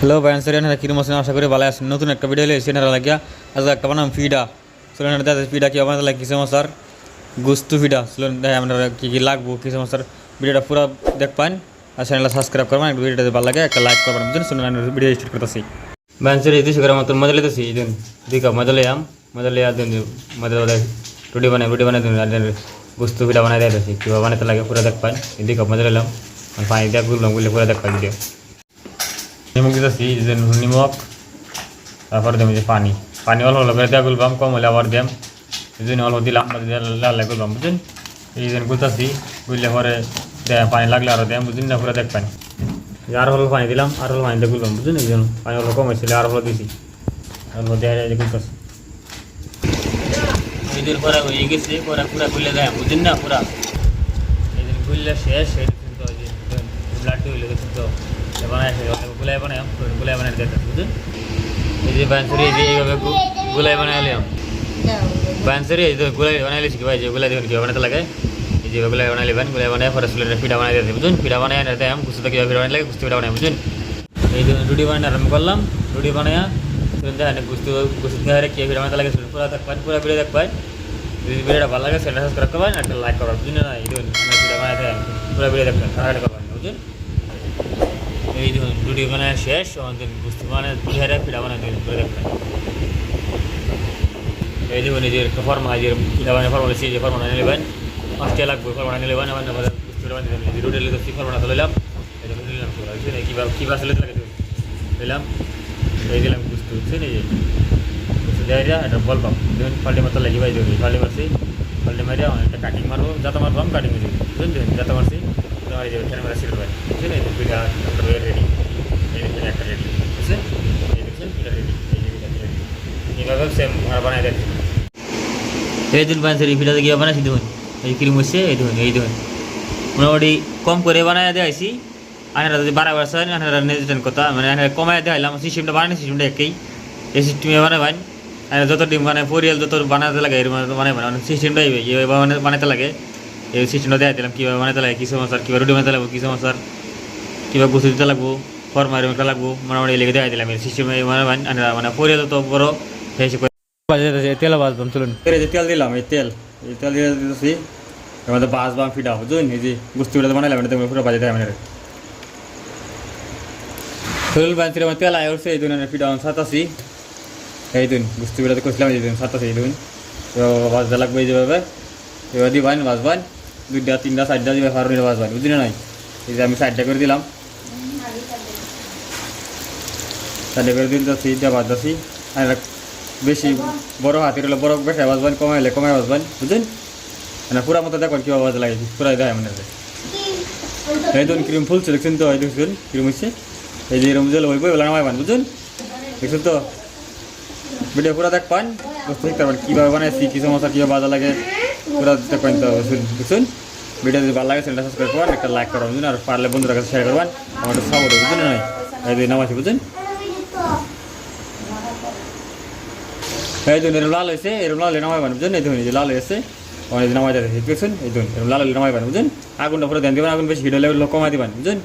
Hello ব্যান্সারিয়ান কিরম আছেন আশা করি ভালো আছেন। নতুন একটা ভিডিও এসে এনারা লাগিয়া আজকে একটা বানাম ফিডা চলুন এটা ফিডা কী বানাতে লাগে কিছু মশার গুস্তু ফিডা চলুন দেখে আপনারা কী কী লাগবো কিছু মশার ভিডিওটা পুরো দেখবেন আর চ্যানেলটা সাবস্ক্রাইব করবেন একটু ভিডিওটা ভালো লাগে একটা লাইক করবেন বুঝলেন। শুনুন ভিডিও স্টার্ট করতেছি। ব্যান্সারি 200 গ্রাম মতো মজা লেতেছি দিন 2 কাপ মজা লিয়াম মজা লিয়া দিন মজা রুটি বানাই দিন আর গুস্তু ফিডা বানাই দিতেছি কীভাবে বানাতে লাগে পুরো দেখবেন 2 কাপ মজা নিলাম পানি দিয়ে গুললাম গুলে পুরো দেখবেন ভিডিও। নিমক দিতেছি নিমক তারপরে দেবো যে পানি অল্প অল্প করে দেওয়া গুলবাম কম হলে আবার দেম এই জন্য অল্প দিলাম লাল গুলবাম বুঝলেন। এই জন্য গুলতাছি গুললে পরে পানি লাগলে আরও দেম বুঝলেন না পুরো দেখবেন। আর অল্প পানি দিলাম আর অল্প পানি দিয়ে গুলবাম বুঝলেন। এই জন্য পানি অল্প কম হয়েছিল আর অল্প দিয়েছি অল্প দেওয়া যায় গুলতাছি। এই দিন পরে হয়ে গেছে পরে পুরা গুলে দেয় বুঝলেন না পুরা এই দিন গুললে শেষ এই কিন্তু ব্লাডটি হইলে কিন্তু বানাই গুলাই বানাই দিতে বুঝলেন। এই যে বানসারি এই যে এইভাবে গুলাই বানাইলাম বানসারি এই যে গুলাই বানাইলে শিখি ভাই যে গুলাই দেখুন কীভাবে বানাতে লাগে এই যে গুলাই বানাই নেবেন গুলাই বানাই পরে সিলেটের ফিডা বানাই দিতে বুঝুন। ফিডা বানাই নিতে আমি গুছতে কীভাবে ফিডা বানাই লাগে গুছতে ফিডা বানাই বুঝুন। এই যে রুটি বানাই আরম্ভ করলাম রুটি বানাইয়া শুনুন দেখেন গুছতে হারে কী ফিডা বানাতে লাগে শুনুন পুরো দেখবেন পুরো ভিডিও দেখবেন। যদি ভিডিওটা ভালো লাগে সেটা সাবস্ক্রাইব করবেন একটা লাইক করবেন বুঝুন না। এই দেখুন ফিডা বানাইতে পুরো ভিডিও দেখবেন সাহায্য করবেন বুঝুন। এই দেখুন রুটি বানায় শেষ গুস্তু বানায় দুহারে ফিডা বানাই দিন করে দেখবেন। এই দেখুন এই যে ফর্মা যে ফিডা বানায় ফর্মা বলেছি যে ফর্মা নিয়ে নেবেন 5 টাকা লাগবে ফর্মা নিয়ে নেবেন আমার গুস্তু বানিয়ে দেবেন। এই রুটি লিখে ফর্মা তো লইলাম এই রুটি নিলাম কীভাবে চলে লাগে দিলাম এই দিলাম গুস্তু বুঝছেন। এই যে গুস্তু দেওয়া এটা বলবাম দেখুন ফাল্টি মতো লাগি ভাই দেখুন ফাল্টি মারছি ফাল্টি মারিয়া অনেকটা কাটিং মারবো যাতে মারবাম কাটিং মেরে বুঝলেন দেখুন যাতে মারছি তোমার যে ফ্যান মারা শিখবেন বুঝছেন। এই পিঠা রেডি এই একটা রেডি বুঝছেন এই দেখছেন পিঠা রেডি এই যে পিঠা রেডি এইভাবে সেম ঘর বানাই দেয়। এই দিন বানসারি পিঠাতে কীভাবে বানাইছি দেখুন এই ক্রিম হচ্ছে এই দেখুন মোটামুটি কম করে বানাই দেওয়াইছি আনারা যদি বাড়া বাড়ছেন আনারা নেজেন কথা মানে কমাই দেওয়াইলাম সিস্টেমটা বানাই সিস্টেমটা একই এই সিস্টেমে বানাবেন যত ডিম মানে পরিয়াল যত বানাতে লাগে এর বানাবেন সিস্টেমটাই এইভাবে বানাতে লাগে। এই সিস্টেমটা দেওয়া দিলাম কীভাবে বানাতে লাগে কিছু মশার কীভাবে রুটি বানাতে লাগবো কিছু মশার কীভাবে গুছু দিতে লাগবো ফর্মা এরকম একটা লাগবো মোটামুটি লেগে দেওয়া দিলাম এই সিস্টেমে মানে পরিয়াল তো বড় সেই তেল বাজবাম চলুন যে তেল দিলাম এই তেল দিয়ে দিতেছি এর মধ্যে বাজবাম ফিডা বুঝুন। এই যে গুস্তুটা বানাইলাম এটা পুরো বাজে দেয় মানে চলুন বানছিলাম আমার তেল আয় উঠছে এই দিন ফিডা সাতাশি এই দিন গুস্তি ফিডাতে করছিলাম এই দিন সাতাশি এই দিন বাজতে লাগবে এই যেভাবে এবার দিবেন বাজবেন 2টা 3টা 4টা দিবে ফার্মিটা বাজবেন বুঝলি নাই। এই যে আমি 4টা করে দিলাম 4টা করে দিতেছি এটা বাজতেছি আর বেশি বড় হাতের হলে বড় বেশি বাজবেন কমাইলে কমাই বাজবেন বুঝলেন মানে পুরা মতো দেখবেন কীভাবে বাজ লাগে পুরাই দেয় মানে এই ধরুন ক্রিম ফুলছে দেখছেন তো এই দেখছেন ক্রিম হচ্ছে এই যে এরকম জল ওই বইগুলো নামাইবেন বুঝলেন দেখছেন তো ভিডিও পুরো দেখবেন বুঝতে শিখতে পারবেন কীভাবে বানাইছি কিছু মশলা কীভাবে বাজা লাগে পুরো দেখবেন তো বুঝছেন। ভিডিও যদি ভালো লাগে চ্যানেলটা সাবস্ক্রাইব করবেন একটা লাইক করবেন বুঝলেন আর পারলে বন্ধুরা কাছে শেয়ার করবেন আমার সাপোর্ট বুঝলেন নয় এই যে নামাইছি বুঝলেন। এই ধরুন এরকম লাল হয়েছে এরকম লাল নামাইবেন বুঝলেন এই ধরুন এই যে লাল হয়েছে অনেক নামাই যাচ্ছে দেখছেন এই ধরুন এরকম লাল নামাইবেন বুঝলেন। আগুনটা পুরো ধ্যান দেবেন আগুন বেশি হিট হলে কমাই দেবেন বুঝলেন।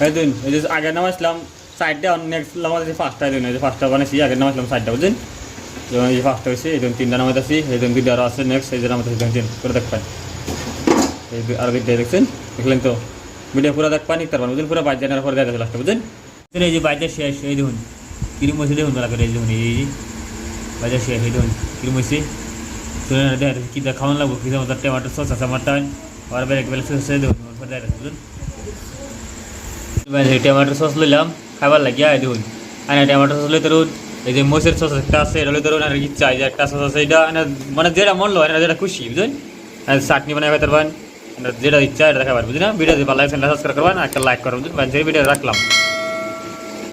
এই ধরুন এই যে আগে নামাইছিলাম 4টা নেক্সট নামাইছি 5টা দিন এই যে 5টা বানাইছি আগে নামাইছিলাম 4টা বুঝলেন। যেমন এই যে 5টা হয়েছে এই ধরুন 3টা নামাইতেছি এই ধরুন 2টা আরও আছে নেক্সট এই যে নামাইতেছি দেখছেন করে দেখবেন এই আরও 2টা দেখছেন দেখলেন তো ভিডিও পুরো দেখবেন নিতে পারবেন বুঝলেন পুরো বাইশ জানার পরে দেখা লাস্টে বুঝলেন। এই যে বাইজা শেষ এই দেখুন ক্রিম হয়েছে দেখুন ভালো করে এই দেখুন এই বাইজা শেষ এই দেখুন ক্রিম হয়েছে দেখ কী খাওয়ান লাগবো কিছু মতো টমেটো সস আছে মাটন আর বেলা সস দেখুন বুঝলেন। টমেটো সস লইলাম খাবার লাগিয়া এই দেখুন আর টমেটো সস লই তরুন এই যে মোষের সস একটা আছে এটা লই তরুন আর ইচ্ছা যে একটা সস আছে এটা মানে যেটা মন লো যেটা খুশি বুঝলেন চাটনি বানাই খাইতে পারবেন যেটা ইচ্ছা এটা দেখাবার বুঝলেন। ভিডিও যদি ভালো লাগে সাবস্ক্রাইব করবেন একটা লাইক করবেন বুঝলেন। ভিডিও রাখলাম।